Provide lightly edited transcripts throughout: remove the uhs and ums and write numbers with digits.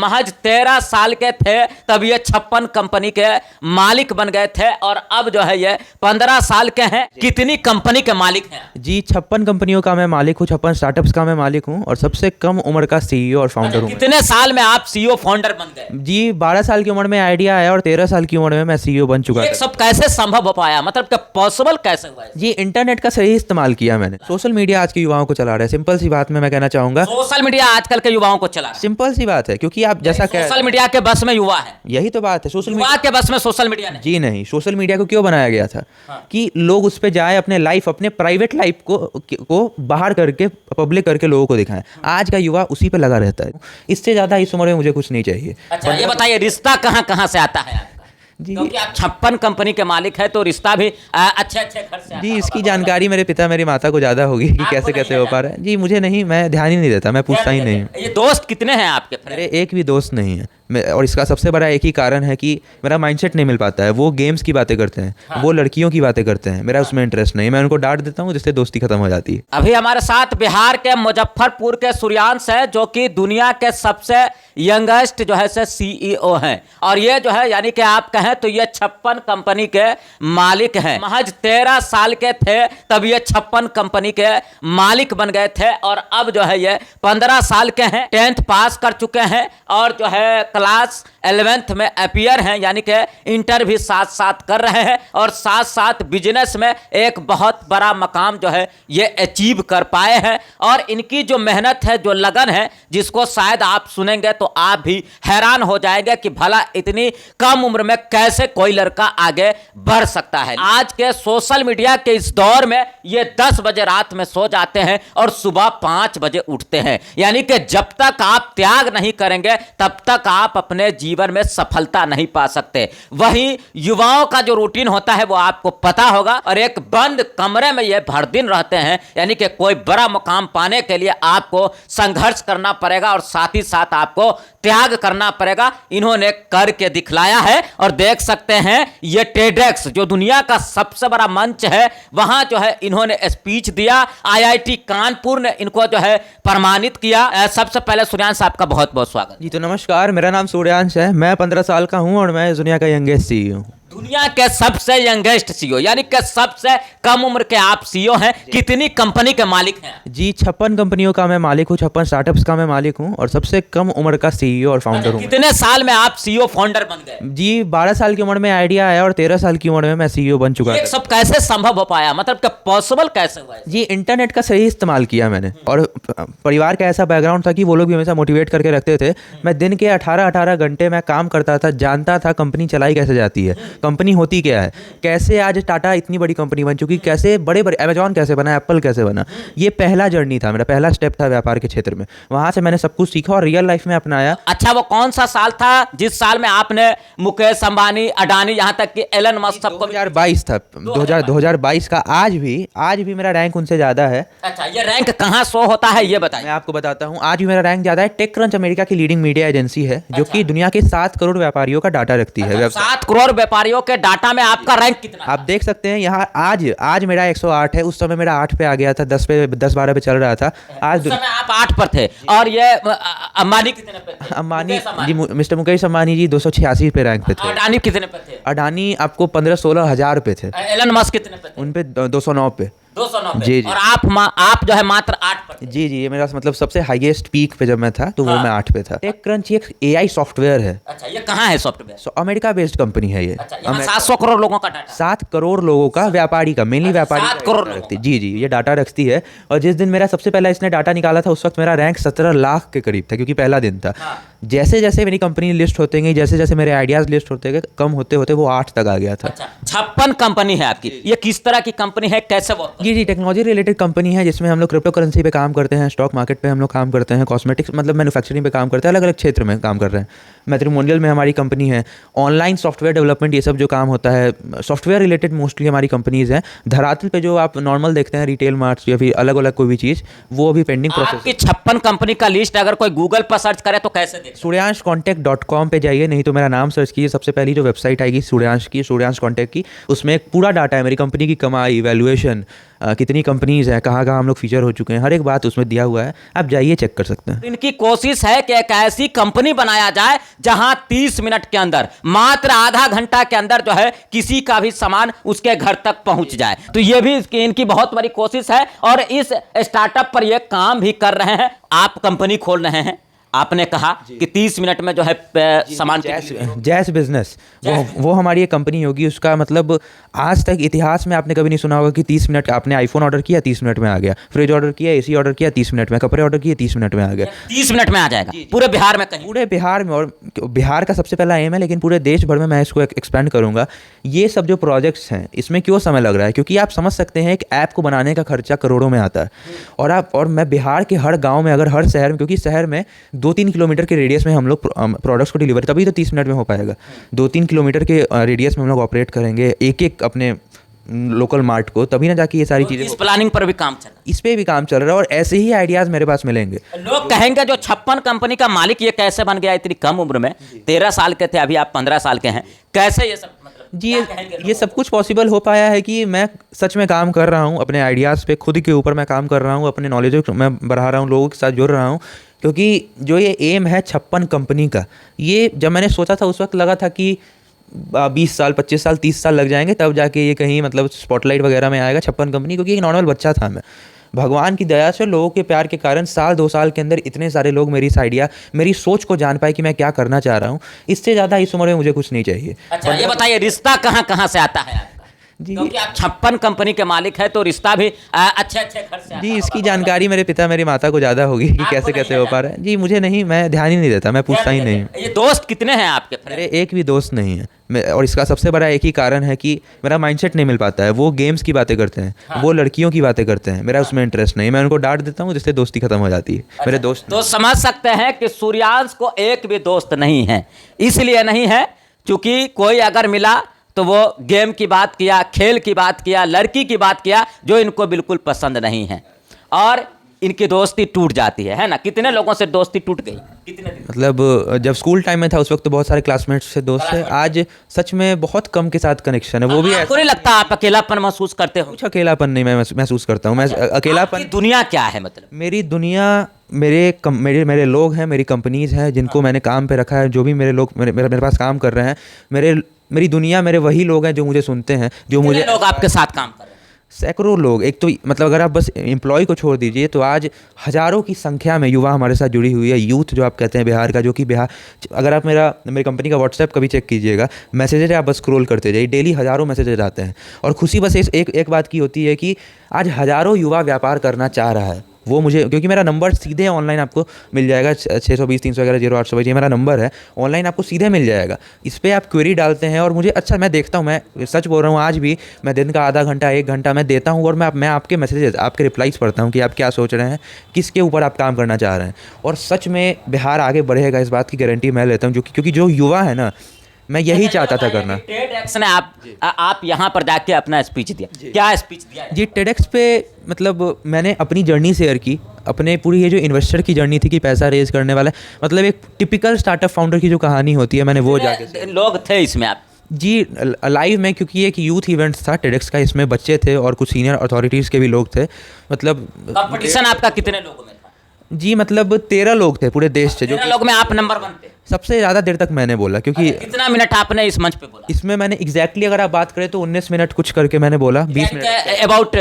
महज 13 साल के थे तब ये 56 कंपनी के मालिक बन गए थे और अब जो है ये 15 साल के हैं। कितनी कंपनी के मालिक हैं? जी 56 कंपनियों का मैं मालिक हूँ, 56 स्टार्टअप्स का मैं मालिक हूँ और सबसे कम उम्र का सीईओ और फाउंडर हूँ। कितने साल में आप सीईओ फाउंडर बन गए? जी 12 साल की उम्र में आइडिया आया और 13 साल की उम्र में मैं सीईओ बन चुका ये था। सब कैसे संभव हो पाया, मतलब कि पॉसिबल कैसे हुआ? जी इंटरनेट का सही इस्तेमाल किया मैंने। सोशल मीडिया आज के युवाओं को चला रहा है, सिंपल सी बात में मैं कहना चाहूंगा। सोशल मीडिया आजकल के युवाओं को चला रहा है। सिंपल सी बात है, क्योंकि आप जैसा कह सोशल मीडिया के बस में युवा है, यही तो बात है। सोशल युवा के बस में सोशल मीडिया नहीं। जी नहीं, सोशल मीडिया को क्यों बनाया गया था? कि लोग उस पर जाए, अपने लाइफ, अपने प्राइवेट लाइफ को बाहर करके पब्लिक करके लोगों को दिखाएं। आज का युवा उसी पे लगा रहता है। इससे ज्यादा इस उम्र में मुझे कुछ नहीं चाहिए। अच्छा ये बताइए, रिश्ता कहाँ कहाँ से आता है आपका? जी क्योंकि आप 56 कंपनी के मालिक है तो रिश्ता भी अच्छे अच्छे घर से आता जी इसकी होगा। जानकारी मेरे पिता मेरी माता को ज्यादा होगी कि आपको कैसे नहीं कैसे हो पा रहा है। जी मुझे नहीं, मैं ध्यान ही नहीं देता, मैं पूछता ही नहीं। ये दोस्त कितने हैं आपके फ्रेंड? मेरे एक भी दोस्त नहीं है। और इसका सबसे बड़ा एक ही कारण है कि मेरा माइंडसेट नहीं मिल पाता है। वो गेम्स की बातें करते हैं, वो लड़कियों की बातें करते हैं, मेरा उसमें इंटरेस्ट नहीं है। मैं उनको डांट देता हूँ जिससे दोस्ती खत्म हो जाती है। अभी हमारे साथ बिहार के मुजफ्फरपुर के सूर्यांश है जो कि दुनिया के सबसे यंगेस्ट जो है से सीईओ हैं और ये जो है यानी कि आप कहें तो ये 56 कंपनी के मालिक हैं। महज 13 साल के थे तब ये 56 कंपनी के मालिक बन गए थे और अब जो है ये 15 साल के हैं, 10th पास कर चुके हैं और जो है क्लास 11th में अपीयर हैं, यानी कि इंटर भी साथ साथ कर रहे हैं और साथ साथ बिजनेस में एक बहुत बड़ा मकाम जो है ये अचीव कर पाए हैं। और इनकी जो मेहनत है, जो लगन है, जिसको शायद आप सुनेंगे तो आप भी हैरान हो जाएंगे कि भला इतनी कम उम्र में कैसे कोई लड़का आगे बढ़ सकता है। आज के सोशल मीडिया के इस दौर में ये 10 बजे रात में सो जाते हैं और सुबह 5 बजे उठते हैं, यानी कि जब तक आप त्याग नहीं करेंगे तब तक आप अपने जीवन में सफलता नहीं पा सकते। वहीं युवाओं का जो रूटीन होता है वो आपको पता होगा और एक बंद कमरे में ये भर दिन रहते हैं, यानी कि कोई बड़ा मुकाम पाने के लिए आपको संघर्ष करना पड़ेगा और साथ ही साथ आपको त्याग करना पड़ेगा। इन्होंने करके दिखलाया है और देख सकते हैं ये टेडेक्स जो दुनिया का सबसे बड़ा मंच है, वहां जो है इन्होंने स्पीच दिया। आईआईटी कानपुर ने इनको जो है सम्मानित किया। सबसे पहले सूर्यांश आपका बहुत बहुत स्वागत। जी तो नमस्कार, मेरा नाम सूर्यांश है, मैं 15 साल का हूँ और मैं दुनिया का यंगेस्ट सीईओ हूँ। दुनिया के सबसे यंगेस्ट सीईओ, यानी कि सबसे कम उम्र के आप सीईओ हैं। कितनी कंपनी के मालिक हैं? जी 56 कंपनियों का मैं मालिक हूँ, 56 स्टार्टअप्स का मैं मालिक हूँ और सबसे कम उम्र का सीईओ और फाउंडर हूँ। कितने साल में आप सीईओ फाउंडर बन गए? जी 12 साल की उम्र में आइडिया आया और 13 साल की उम्र में मैं सीईओ बन चुका ये था। सब कैसे संभव हो पाया, मतलब कि पॉसिबल कैसे हुआ? जी इंटरनेट का सही इस्तेमाल किया मैंने और परिवार का ऐसा बैकग्राउंड था कि वो लोग भी हमेशा मोटिवेट करके रखते थे। मैं दिन के 18 घंटे मैं काम करता था, जानता था कंपनी चलाई कैसे जाती है, कंपनी होती क्या है, कैसे आज टाटा इतनी बड़ी कंपनी बन चुकी, कैसे बड़े बड़े अमेजॉन कैसे बना, एप्पल कैसे बना। ये पहला जर्नी था मेरा, पहला स्टेप था व्यापार के क्षेत्र में। वहां से मैंने सब कुछ सीखा और रियल लाइफ में अपनाया। अच्छा वो कौन सा साल था जिस साल में आपने मुकेश अंबानी, अडानी, यहाँ तक कि एलन मस्क सबको? 2022 था, 2022 का। आज भी मेरा रैंक उनसे ज्यादा है। अच्छा ये रैंक कहाँ शो होता है ये बताइए। मैं आपको बताता हूँ, आज भी मेरा रैंक ज्यादा है। टेक क्रंच अमेरिका की लीडिंग मीडिया एजेंसी है जो कि दुनिया के 7 करोड़ व्यापारियों का डाटा रखती है। 7 करोड़ व्यापारियों के डाटा में आपका रैंक कितना? आप देख सकते हैं यहाँ आज मेरा 108 है। उस समय मेरा 8 पे आ गया था, 10-12 पे चल रहा था। आज उस समय आप 8 पर थे और ये अंबानी कितने पे थे? अंबानी जी, मिस्टर मुकेश अंबानी जी 286 पे रैंक पे थे। अडानी कितने पे थे? अडानी आपको 15-16 हजार पे थे। एलन मस्क कितने पे थे? उन पे 209 पे। 209 पे। जी। और आप जो है मात्र 8 पर थे। जी ये मेरा मतलब सबसे हाईएस्ट पीक पे जब मैं था तो वो मैं 8 पे था। टेक क्रंच एक एआई सॉफ्टवेयर है। अच्छा ये कहाँ है सॉफ्टवेयर? अमेरिका बेस्ड कंपनी है ये। अच्छा यहाँ 700 करोड़ लोगों का डाटा? 7 करोड़ लोगों का, व्यापारी का, मेनली व्यापारी 7 करोड़ का रखती है। जी ये डाटा रखती है। और जिस दिन मेरा सबसे पहला इसने डाटा निकाला था उस वक्त मेरा रैंक 17 लाख के करीब था, क्योंकि पहला दिन था। जैसे जैसे मेरी कंपनी लिस्ट होते गई, जैसे जैसे मेरे आइडियाज लिस्ट होते गए, कम होते होते वो 8 तक आ गया था। 56 कंपनी है आपकी, ये किस तरह की कंपनी है, कैसे वो? जी टेक्नोलॉजी रिलेटेड कंपनी है जिसमें हम लोग क्रिप्टो करेंसी पे काम करते हैं, स्टॉक मार्केट पे हम लोग काम करते हैं, कॉस्मेटिक्स मतलब मैन्युफैक्चरिंग पे काम करते हैं, अलग अलग क्षेत्र में काम कर रहे हैं। मैट्रिमोनियल में हमारी कंपनी है, ऑनलाइन सॉफ्टवेयर डेवलपमेंट, ये सब जो काम होता है सॉफ्टवेयर रिलेटेड मोस्टली हमारी कंपनीज हैं। धरातल पे जो आप नॉर्मल देखते हैं रिटेल मार्ट्स या फिर अलग अलग कोई भी चीज़, वो अभी पेंडिंग प्रोसेस। आपकी 56 कंपनी का लिस्ट अगर कोई गूगल पर सर्च करे तो कैसे देख? suryanshcontact.com पे जाइए, नहीं तो मेरा नाम सर्च कीजिए। सबसे पहली जो वेबसाइट आएगी सूर्यांश की, सूर्यांश कॉन्टैक्ट की, उसमें एक पूरा डाटा है मेरी कंपनी की कमाई, वैल्यूएशन, कितनी कंपनीज हैं, कहाँ कहाँ हम लोग फीचर हो चुके हैं, हर एक बात उसमें दिया हुआ है, आप जाइए चेक कर सकते हैं। इनकी कोशिश है कि एक ऐसी कंपनी बनाया जाए जहां 30 मिनट के अंदर, मात्र आधा घंटा के अंदर जो है किसी का भी सामान उसके घर तक पहुंच जाए। तो ये भी इनकी बहुत बड़ी कोशिश है और इस स्टार्टअप पर ये काम भी कर रहे हैं। आप कंपनी खोल रहे हैं, आपने कहा कि 30 मिनट में जो है सामान जैस बिजनेस, वो हमारी एक कंपनी होगी। उसका मतलब आज तक इतिहास में आपने कभी नहीं सुना होगा कि 30 मिनट आपने आईफोन ऑर्डर किया 30 मिनट में आ गया, फ्रिज ऑर्डर किया, एसी ऑर्डर किया 30 मिनट में, कपड़े ऑर्डर किए 30 मिनट में आ गया। 30 मिनट में आ जाएगा पूरे बिहार में, कहीं पूरे बिहार में। और बिहार का सबसे पहला एम है, लेकिन पूरे देश भर में मैं इसको एक्सपेंड करूंगा। ये सब जो प्रोजेक्ट्स हैं इसमें क्यों समय लग रहा है, क्योंकि आप समझ सकते हैं एक ऐप को बनाने का खर्चा करोड़ों में आता है। और मैं बिहार के हर गाँव में, अगर हर शहर में, क्योंकि शहर में 2-3 किलोमीटर के रेडियस में हम लोग प्रोडक्ट्स को डिलीवर, तभी तो 30 मिनट में हो पाएगा। 2-3 किलोमीटर के रेडियस में हम लोग ऑपरेट करेंगे एक अपने लोकल मार्ट को, तभी ना जाके ये सारी चीज़ें। इस प्लानिंग पर भी काम चल रहा है, इस पे भी काम चल रहा है और ऐसे ही आइडियाज़ मेरे पास मिलेंगे। लोग कहेंगे जो 56 कंपनी का मालिक ये कैसे बन गया इतनी कम उम्र में? 13 साल के थे, अभी आप 15 साल के हैं, कैसे ये सब? मतलब जी ये सब कुछ पॉसिबल हो पाया है कि मैं सच में काम कर रहा हूँ अपने आइडियाज़ पे, खुद के ऊपर मैं काम कर रहा हूँ, अपने नॉलेज को मैं बढ़ा रहा हूँ, लोगों के साथ जुड़ रहा हूँ। क्योंकि जो ये एम है 56 कंपनी का, ये जब मैंने सोचा था उस वक्त लगा था कि 20 साल 25 साल 30 साल लग जाएंगे तब जाके ये कहीं मतलब स्पॉटलाइट वगैरह में आएगा 56 कंपनी। क्योंकि एक नॉर्मल बच्चा था मैं, भगवान की दया से, लोगों के प्यार के कारण 1-2 साल के अंदर इतने सारे लोग मेरी इस आइडिया, मेरी सोच को जान पाए कि मैं क्या करना चाह रहा हूँ। इससे ज़्यादा इस उम्र में मुझे कुछ नहीं चाहिए। अच्छा ये बताइए, रिश्ता कहाँ कहाँ से आता है आपका? जी क्योंकि आप 56 कंपनी के मालिक है तो रिश्ता भी अच्छे अच्छे घर से आता जी, इसकी होगा। जानकारी मेरे पिता मेरी माता को ज़्यादा होगी कि आपको कैसे नहीं कैसे हो पा रहा है। जी मुझे नहीं, मैं ध्यान ही नहीं देता, मैं पूछता ही नहीं। ये दोस्त कितने हैं आपके फ्रेंड? मेरे एक भी दोस्त नहीं है। और इसका सबसे बड़ा एक ही कारण है कि मेरा माइंडसेट नहीं मिल पाता है। वो गेम्स की बातें करते हैं, वो लड़कियों की बातें करते हैं, मेरा उसमें इंटरेस्ट नहीं। मैं उनको डांट देता हूँ जिससे दोस्ती खत्म हो जाती है। मेरे दोस्त तो समझ सकते हैं कि सूर्यांश को एक भी दोस्त नहीं है। इसलिए नहीं है क्योंकि कोई अगर मिला तो वो गेम की बात किया, खेल की बात किया, लड़की की बात किया, जो इनको बिल्कुल पसंद नहीं है, और इनकी दोस्ती टूट जाती है ना? कितने लोगों से दोस्ती टूट गई? कितने दिन? मतलब जब स्कूल टाइम में था उस वक्त तो बहुत सारे क्लासमेट्स से दोस्त है। आज सच में बहुत कम के साथ कनेक्शन है। वो भी आपको नहीं लगता आप अकेलापन महसूस करते हो? कुछ अकेलापन नहीं मैं महसूस करता हूँ। मैं अकेलापन, आपकी दुनिया क्या है मतलब? मेरी दुनिया मेरे लोग हैं, मेरी कंपनीज हैं जिनको मैंने काम पे रखा है, जो भी मेरे लोग मेरे पास काम कर रहे हैं, मेरी दुनिया, मेरे वही लोग हैं जो मुझे सुनते हैं, जो मुझे। लोग आपके साथ काम कर रहे हैं? सैकड़ों लोग। एक तो मतलब अगर आप बस एम्प्लॉय को छोड़ दीजिए तो आज हज़ारों की संख्या में युवा हमारे साथ जुड़ी हुई है। यूथ जो आप कहते हैं बिहार का, जो कि बिहार, अगर आप मेरी कंपनी का व्हाट्सएप कभी चेक कीजिएगा, मैसेजेज आप बस स्क्रॉल करते जाइए, डेली हज़ारों मैसेजेज आते हैं। और खुशी बस एक बात की होती है कि आज हज़ारों युवा व्यापार करना चाह रहा है। वो मुझे, क्योंकि मेरा नंबर सीधे ऑनलाइन आपको मिल जाएगा, 620-311-0822 ये मेरा नंबर है, ऑनलाइन आपको सीधे मिल जाएगा। इस पर आप क्वेरी डालते हैं और मुझे, अच्छा मैं देखता हूँ, मैं सच बोल रहा हूँ, आज भी मैं दिन का आधा घंटा 1 घंटा मैं देता हूँ और मैं आपके मैसेजेस, आपके रिप्लाईज पढ़ता हूँ कि आप क्या सोच रहे हैं, किसके ऊपर आप काम करना चाह रहे हैं। और सच में बिहार आगे बढ़ेगा, इस बात की गारंटी मैं लेता हूँ, क्योंकि जो युवा है ना, मैं यही चाहता था करना। TEDx ने आप यहाँ पर जाके अपना स्पीच दिया, क्या स्पीच दिया? जी TEDx पे मतलब मैंने अपनी जर्नी शेयर की, अपने पूरी ये जो इन्वेस्टर की जर्नी थी कि पैसा रेज करने वाला, मतलब एक टिपिकल स्टार्टअप फाउंडर की जो कहानी होती है, मैंने वो जाके। लोग थे इसमें आप? जी लाइव में, क्योंकि ये एक यूथ इवेंट था TEDx का, इसमें बच्चे थे और कुछ सीनियर अथॉरिटीज़ के भी लोग थे। मतलब कंपटीशन आपका कितने लोगों में था? जी मतलब 13 लोग थे पूरे देश से, जो 13 लोग में आप नंबर 1 थे। सबसे ज़्यादा देर तक मैंने बोला, क्योंकि कितना मिनट आपने इस मंच पे बोला? इसमें मैंने एग्जैक्टली अगर आप बात करें तो 19 मिनट कुछ करके मैंने बोला, 20 मिनट अबाउट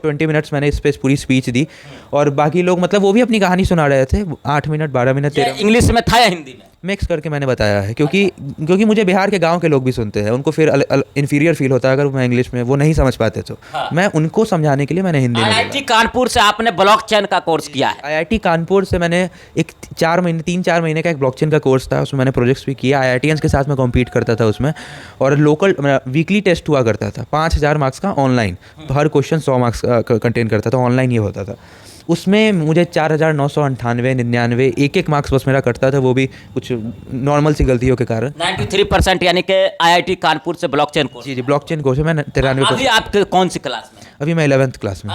20 मिनट्स मैंने इस पे पूरी स्पीच दी। और बाकी लोग मतलब वो भी अपनी कहानी सुना रहे थे, 8 मिनट 12 मिनट 13 इंग्लिश में था या हिंदी में? मिक्स करके मैंने बताया है, क्योंकि मुझे बिहार के गांव के लोग भी सुनते हैं, उनको फिर इन्फीरियर फील होता है अगर मैं इंग्लिश में, वो नहीं समझ पाते तो मैं उनको समझाने के लिए मैंने हिंदी में बोला। IIT कानपुर से आपने ब्लॉकचेन का कोर्स किया है? IIT कानपुर से मैंने एक 3-4 महीने का एक ब्लॉकचेन का कोर्स था, उसमें मैंने प्रोजेक्ट्स भी किया। IITians के साथ मैं कॉम्पीट करता था उसमें, और लोकल वीकली टेस्ट हुआ करता था 5000 मार्क्स का ऑनलाइन, हर क्वेश्चन 100 मार्क्स का कंटेन करता था, ऑनलाइन ये होता था। उसमें मुझे 4998-99 एक मार्क्स बस मेरा कटता था, वो भी कुछ नॉर्मल सी गलतियों के कारण। 93% यानी कि IIT कानपुर से ब्लॉकचेन कोर्स? जी ब्लॉकचेन कोर्स है। मैं 93%। अभी आप कौन सी क्लास में? अभी मैं 11th क्लास में।